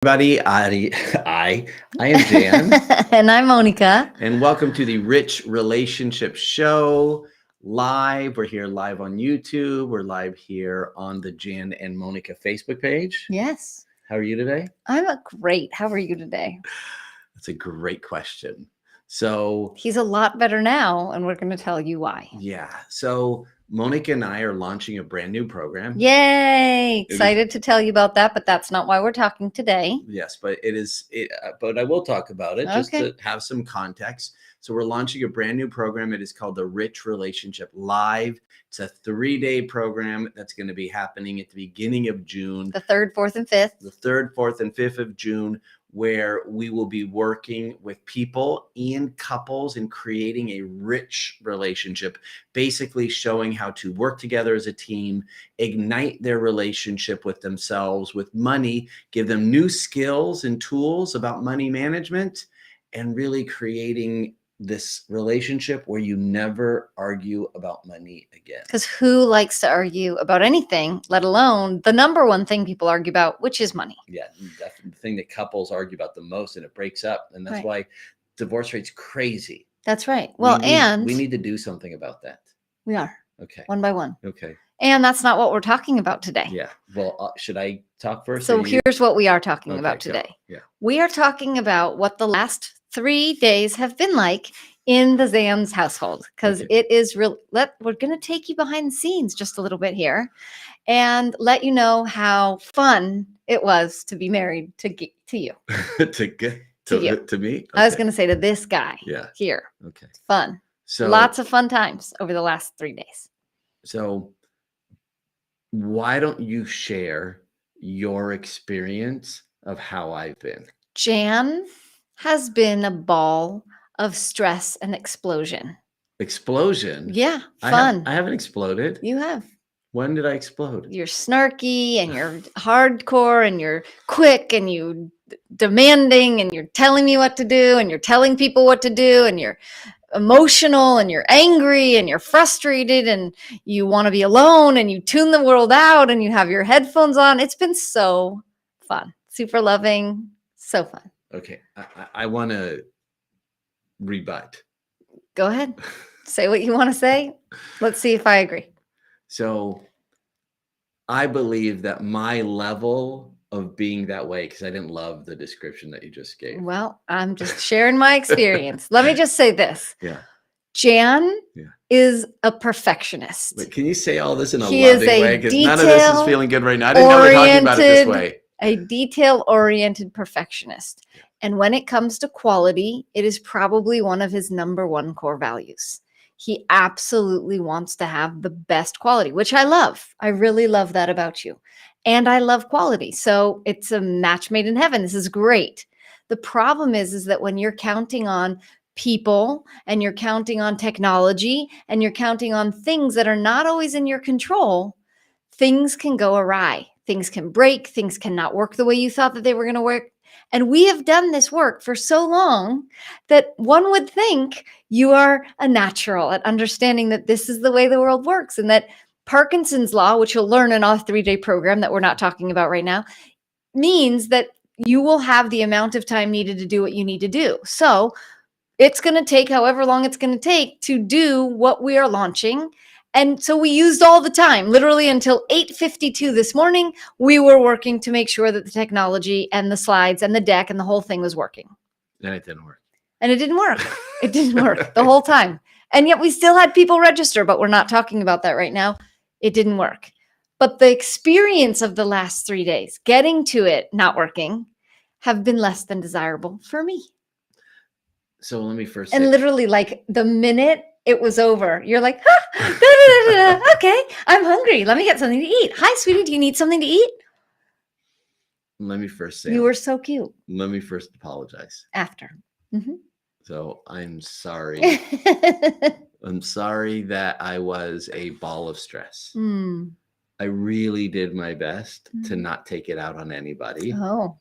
Everybody, I am Jan, And I'm Monika. and welcome to the Rich Relationship Show live. We're here live on YouTube. We're live here on the Jan and Monika Facebook page. Yes, How are you today? I'm great. How are you today? That's a great question. So, He's a lot better now, and we're going to tell you why. so Monika and I are launching a brand new program. Yay! Excited to tell you about that, but that's not why we're talking today. Yes, but but I will talk about it just Okay. to have some context. So we're launching a brand new program. It is called the Rich Relationship Live. It's a 3-day program that's going to be happening at the beginning of June. The 3rd, 4th, and 5th. The 3rd, 4th, and 5th of June, where we will be working with people and couples in creating a rich relationship, basically showing how to work together as a team, ignite their relationship with themselves, with money, give them new skills and tools about money management, and really creating this relationship where you never argue about money again. Because who likes to argue about anything, let alone the number one thing people argue about, which is money? Yeah, that's the thing that couples argue about the most, and it breaks up. And that's Right. why divorce rate's crazy. That's right. Well, we need to do something about that. we are. Okay. One by one. Okay. And that's not what we're talking about today. Yeah. Well, should I talk first? So here's what we are talking about go. today. Yeah. We are talking about what the last 3 days have been like in the Zans household, because Okay. it is real. We're going to take you behind the scenes just a little bit here and let you know how fun it was to be married to you. to me? Okay. I was going to say to this guy here. Okay. It's fun. So lots of fun times over the last 3 days. So why don't you share your experience of how I've been? Jan has been a ball of stress and explosion. Explosion? Yeah, fun. I haven't exploded. You have. When did I explode? You're snarky and you're hardcore and you're quick and you demanding and you're telling me what to do and you're telling people what to do and you're emotional and you're angry and you're frustrated and you want to be alone and you tune the world out and you have your headphones on. It's been so fun. Super loving. So fun. Okay. I want to rebut. Go ahead. Say what you want to say. Let's see if I agree. So I believe that my level of being that way, because I didn't love the description that you just gave. Well, I'm just sharing my experience. Let me just say this. Yeah. Jan is a perfectionist. Wait, can you say all this in a loving way? Because none of this is feeling good right now. I didn't know we were talking about it this way. A detail-oriented perfectionist. And when it comes to quality, it is probably one of his number one core values. He absolutely wants to have the best quality, which I love. I really love that about you. And I love quality. So it's a match made in heaven. This is great. The problem is that when you're counting on people and you're counting on technology and you're counting on things that are not always in your control, things can go awry. Things can break. Things cannot work the way you thought that they were going to work. And we have done this work for so long that one would think you are a natural at understanding that this is the way the world works, and that Parkinson's law, which you'll learn in our 3-day program that we're not talking about right now, means that you will have the amount of time needed to do what you need to do. So it's going to take however long it's going to take to do what we are launching. And so we used all the time, literally until 8:52 this morning. We were working to make sure that the technology and the slides and the deck and the whole thing was working. And it didn't work. And it didn't work. It didn't work the whole time. And yet we still had people register, but we're not talking about that right now. It didn't work. But the experience of the last 3 days, getting to it not working, have been less than desirable for me. So let me first And literally, like the minute it was over, you're like, okay, I'm hungry. Let me get something to eat. Hi, sweetie, do you need something to eat? Let me first say, you were so cute. Let me first apologize. After. Mm-hmm. So I'm sorry. I'm sorry that I was a ball of stress. I really did my best to not take it out on anybody. Oh.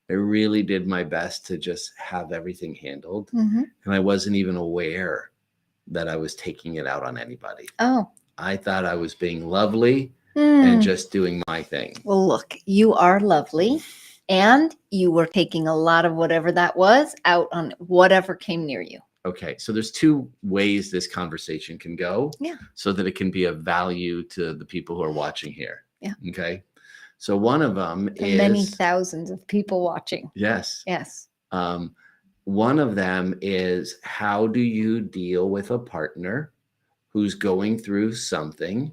I really did my best to just have everything handled. And I wasn't even aware that I was taking it out on anybody. Oh. I thought I was being lovely and just doing my thing. Well, look, you are lovely. And you were taking a lot of whatever that was out on whatever came near you. Okay, so there's two ways this conversation can go, Yeah. so that it can be of value to the people who are watching here. Yeah. Okay. So one of them To is many thousands of people watching. yes. Yes. One of them is, how do you deal with a partner who's going through something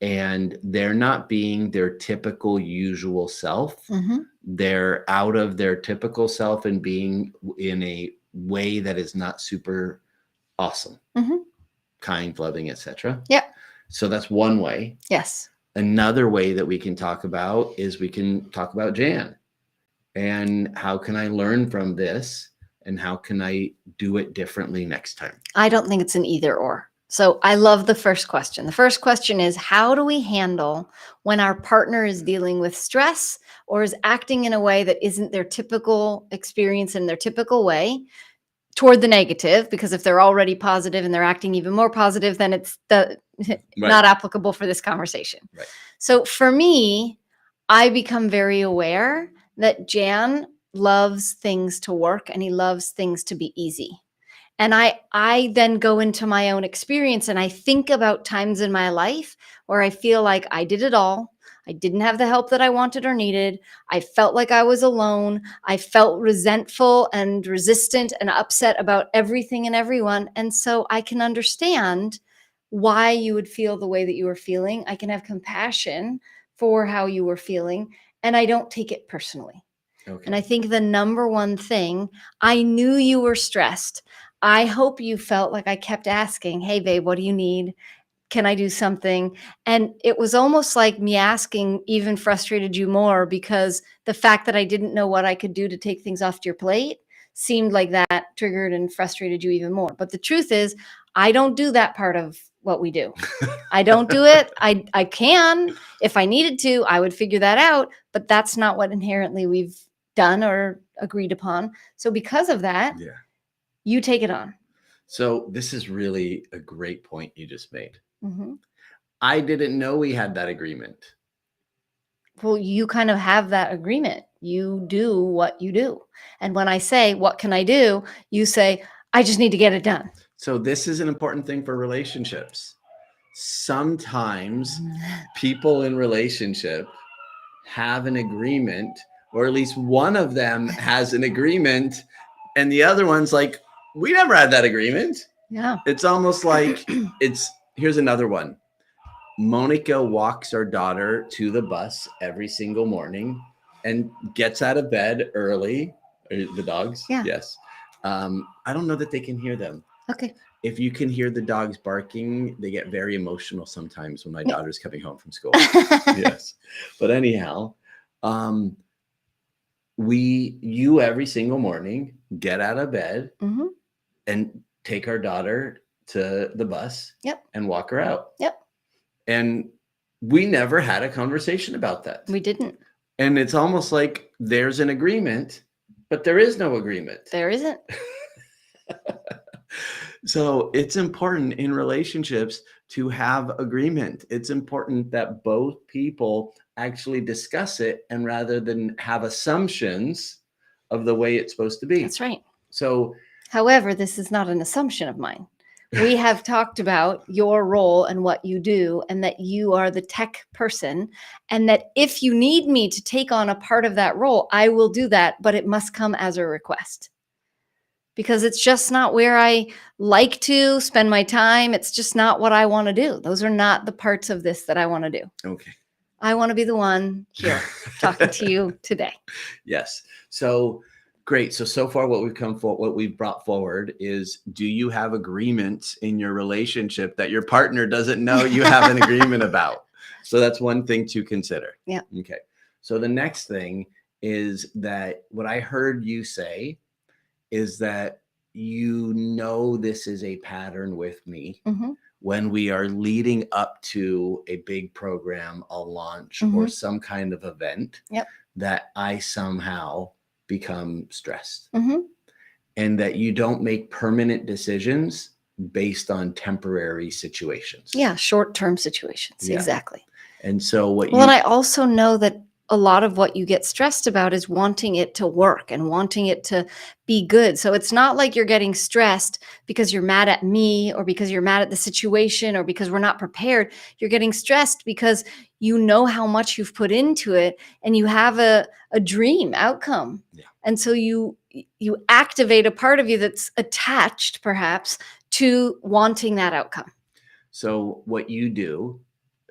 and they're not being their typical usual self? Mm-hmm. They're out of their typical self and being in a way that is not super awesome, Mm-hmm. kind, loving, etc. Yep. So that's one way. Yes. Another way that we can talk about is we can talk about Jan and how can I learn from this and how can I do it differently next time? I don't think it's an either or. So I love the first question. The first question is, how do we handle when our partner is dealing with stress or is acting in a way that isn't their typical experience in their typical way toward the negative? Because if they're already positive and they're acting even more positive, then it's not applicable for this conversation. Right. So for me, I become very aware that Jan loves things to work and he loves things to be easy. And I then go into my own experience and I think about times in my life where I feel like I did it all. I didn't have the help that I wanted or needed. I felt like I was alone. I felt resentful and resistant and upset about everything and everyone. And so I can understand why you would feel the way that you were feeling. I can have compassion for how you were feeling, and I don't take it personally. Okay. And I think the number one thing, I knew you were stressed. I hope you felt like I kept asking, hey, babe, what do you need? Can I do something? And it was almost like me asking even frustrated you more, because the fact that I didn't know what I could do to take things off your plate seemed like that triggered and frustrated you even more. But the truth is, I don't do that part of what we do. I don't do it. I can. If I needed to, I would figure that out. But that's not what inherently we've done or agreed upon. So because of that, Yeah. you take it on. So this is really a great point you just made. Mm-hmm. I didn't know we had that agreement. Well, you kind of have that agreement. You do what you do. And when I say, what can I do? You say, I just need to get it done. So this is an important thing for relationships. Sometimes people in relationship have an agreement, or at least one of them has an agreement, and the other one's like, we never had that agreement. Yeah. It's almost like here's another one. Monika walks our daughter to the bus every single morning and gets out of bed early. The dogs? Yeah. Yes. I don't know that they can hear them. Okay. If you can hear the dogs barking, they get very emotional sometimes when my daughter's coming home from school. Yes. But anyhow, you every single morning get out of bed Mm-hmm. and take our daughter to the bus. Yep. And walk her out. Yep. And we never had a conversation about that. We didn't. And it's almost like there's an agreement, but there is no agreement. There isn't. So it's important in relationships to have agreement. It's important that both people actually discuss it, and rather than have assumptions of the way it's supposed to be. That's right. So, however, this is not an assumption of mine. We have talked about your role and what you do, and that you are the tech person, and that if you need me to take on a part of that role, I will do that, but it must come as a request. Because it's just not where I like to spend my time. It's just not what I want to do. Those are not the parts of this that I want to do. okay. I want to be the one here talking to you today. Yes. So great. So far what we've brought forward is, do you have agreements in your relationship that your partner doesn't know you have an agreement about? So that's one thing to consider. Yeah. Okay. So the next thing is that what I heard you say is that you know this is a pattern with me. Mm-hmm. When we are leading up to a big program, a launch, Mm-hmm. or some kind of event, Yep. that I somehow become stressed. Mm-hmm. And that you don't make permanent decisions based on temporary situations. Yeah, short-term situations. Yeah. Exactly. And so and I also know that a lot of what you get stressed about is wanting it to work and wanting it to be good. So it's not like you're getting stressed because you're mad at me or because you're mad at the situation or because we're not prepared. You're getting stressed because you know how much you've put into it and you have a dream outcome. Yeah. And so you activate a part of you that's attached perhaps to wanting that outcome. So what you do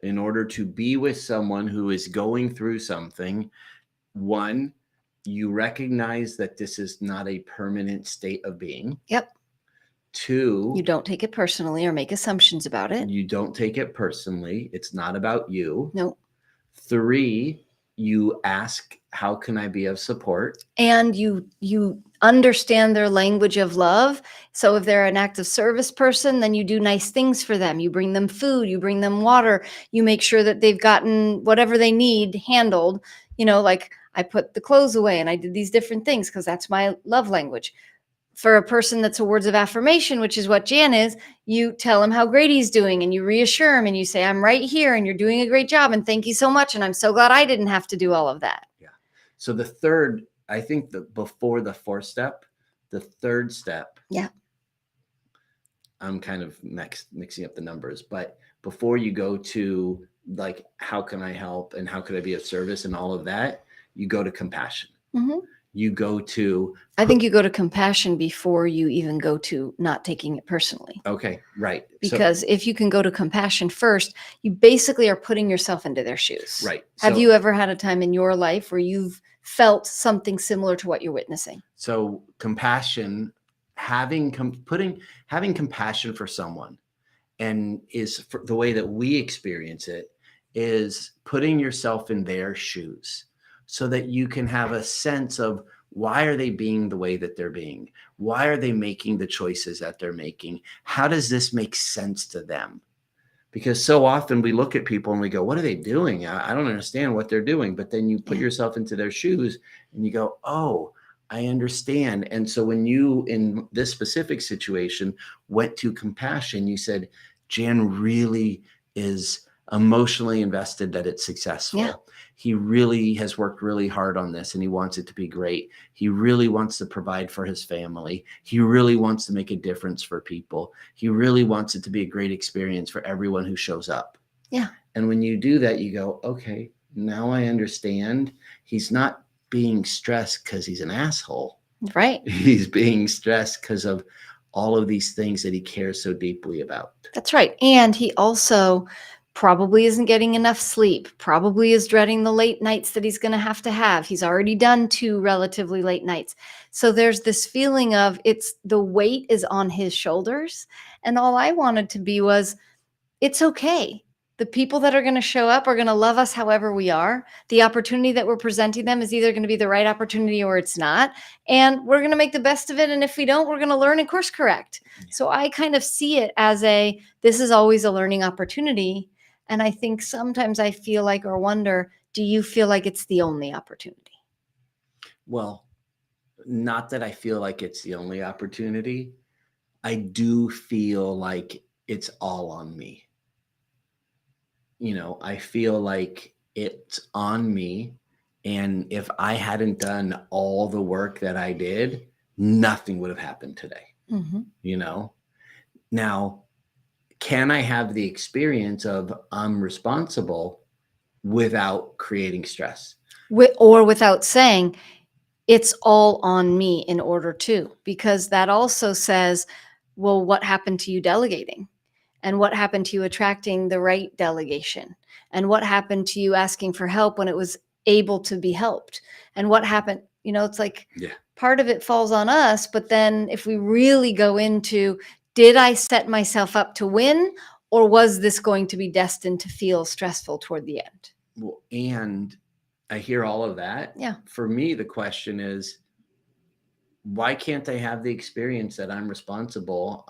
in order to be with someone who is going through something, one, you recognize that this is not a permanent state of being. Yep. Two, You don't take it personally or make assumptions about it. you don't take it personally. It's not about you. No. Three, you ask, how can I be of support? And you understand their language of love. So if they're an active service person, then you do nice things for them. You bring them food, you bring them water, you make sure that they've gotten whatever they need handled. Like I put the clothes away and I did these different things because that's my love language. For a person that's a words of affirmation, which is what Jan is, you tell him how great he's doing and you reassure him and you say, I'm right here and you're doing a great job and thank you so much. And I'm so glad I didn't have to do all of that. Yeah. So the third, I think before the fourth step, the third step. Yeah. I'm kind of mixing up the numbers, but before you go to like, how can I help and how could I be of service and all of that, you go to compassion. Mm-hmm. You go to, I think you go to compassion before you even go to not taking it personally. okay, right. Because if you can go to compassion first, you basically are putting yourself into their shoes. Right. Have you ever had a time in your life where you've felt something similar to what you're witnessing? So compassion, having compassion for someone, and is for the way that we experience it, is putting yourself in their shoes so that you can have a sense of, why are they being the way that they're being? Why are they making the choices that they're making? How does this make sense to them? Because so often we look at people and we go, what are they doing? I don't understand what they're doing. But then you put yourself into their shoes and you go, oh, I understand. And so when you, in this specific situation, went to compassion, you said, Jan really is emotionally invested that it's successful. Yeah. He really has worked really hard on this and he wants it to be great. He really wants to provide for his family. He really wants to make a difference for people. He really wants it to be a great experience for everyone who shows up. Yeah. And when you do that, you go, okay, now I understand. He's not being stressed because he's an asshole. Right. He's being stressed because of all of these things that he cares so deeply about. That's right. And he also probably isn't getting enough sleep, probably is dreading the late nights that he's going to have. He's already done 2 relatively late nights. So there's this feeling of the weight is on his shoulders. And all I wanted to be was, it's okay. The people that are going to show up are going to love us however we are. The opportunity that we're presenting them is either going to be the right opportunity or it's not. And we're going to make the best of it. And if we don't, we're going to learn and course correct. So I kind of see it as this is always a learning opportunity. And I think sometimes I feel like, or wonder, do you feel like it's the only opportunity? Well, not that I feel like it's the only opportunity. I do feel like it's all on me. I feel like it's on me. And if I hadn't done all the work that I did, nothing would have happened today. Mm-hmm. Now, can I have the experience of I'm responsible without creating stress? Or without saying, it's all on me in order to, because that also says, well, what happened to you delegating? And what happened to you attracting the right delegation? And what happened to you asking for help when it was able to be helped? And what happened? It's like part of it falls on us. But then if we really go into, did I set myself up to win? Or was this going to be destined to feel stressful toward the end? Well, and I hear all of that. Yeah. For me, the question is, why can't I have the experience that I'm responsible?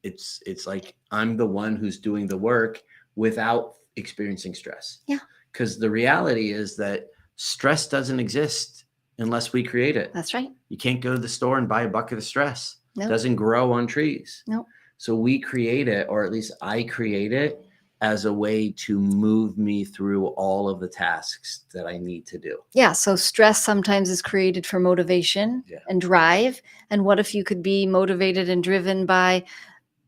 It's like I'm the one who's doing the work without experiencing stress. Yeah. Because the reality is that stress doesn't exist unless we create it. That's right. You can't go to the store and buy a bucket of stress. Nope. It doesn't grow on trees. Nope. So we create it, or at least I create it as a way to move me through all of the tasks that I need to do. Yeah. So stress sometimes is created for motivation Yeah. and drive. And what if you could be motivated and driven by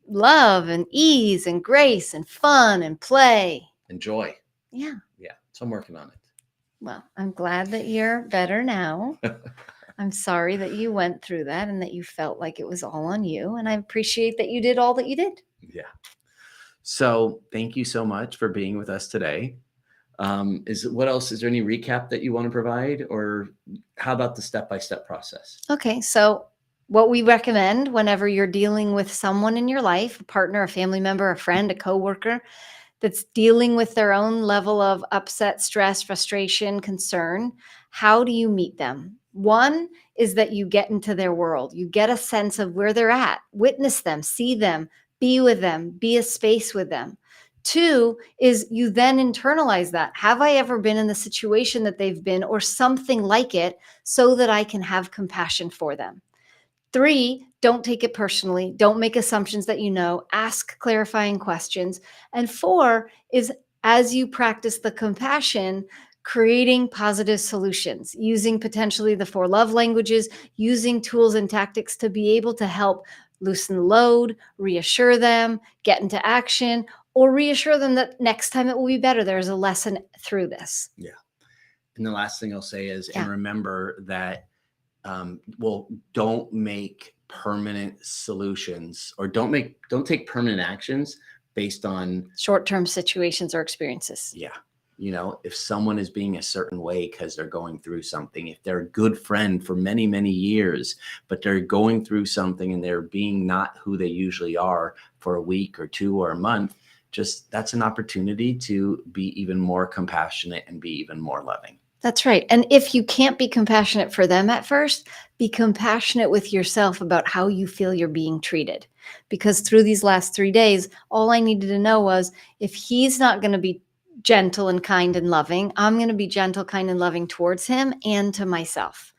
love and ease and grace and fun and play? Enjoy. Yeah. Yeah. So I'm working on it. Well, I'm glad that you're better now. I'm sorry that you went through that and that you felt like it was all on you. And I appreciate that you did all that you did. Yeah. So thank you so much for being with us today. What else? Is there any recap that you want to provide, or how about the step-by-step process? Okay. So, what we recommend whenever you're dealing with someone in your life, a partner, a family member, a friend, a coworker, that's dealing with their own level of upset, stress, frustration, concern, how do you meet them? One is that you get into their world. You get a sense of where they're at, witness them, see them, be with them, be a space with them. Two is you then internalize that. Have I ever been in the situation that they've been or something like it so that I can have compassion for them? Three, don't take it personally. Don't make assumptions that you know. Ask clarifying questions. And four is as you practice the compassion, creating positive solutions, using potentially the four love languages, using tools and tactics to be able to help loosen the load, reassure them, get into action, or reassure them that next time it will be better. There's a lesson through this. Yeah. And the last thing I'll say is, and Yeah. remember that, well, don't make permanent solutions, or don't take permanent actions based on, Short-term situations or experiences. yeah. If someone is being a certain way because they're going through something, if they're a good friend for many, many years, but they're going through something and they're being not who they usually are for a week or two or a month, just that's an opportunity to be even more compassionate and be even more loving. That's right. And if you can't be compassionate for them at first, be compassionate with yourself about how you feel you're being treated. Because through these last 3 days, all I needed to know was if he's not going to be gentle and kind and loving, I'm going to be gentle, kind, and loving towards him and to myself.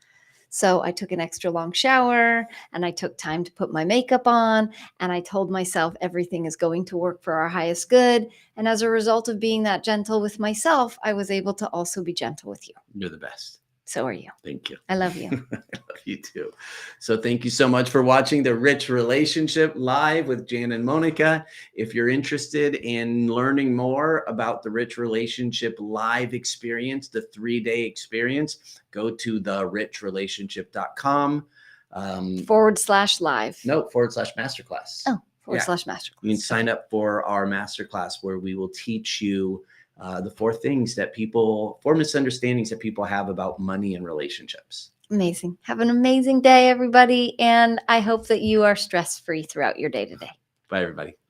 So I took an extra long shower and I took time to put my makeup on. And I told myself everything is going to work for our highest good. And as a result of being that gentle with myself, I was able to also be gentle with you. You're the best. So are you. Thank you. I love you. I love you too. So thank you so much for watching The Rich Relationship live with Jan and Monika. If you're interested in learning more about the Rich Relationship live experience, the 3-day experience, go to therichrelationship.com. /live. No, /masterclass. Oh, Yeah. /masterclass. You can sign up for our masterclass where we will teach you the 4 misunderstandings that people have about money and relationships. Amazing. Have an amazing day, everybody. And I hope that you are stress-free throughout your day today. Bye, everybody.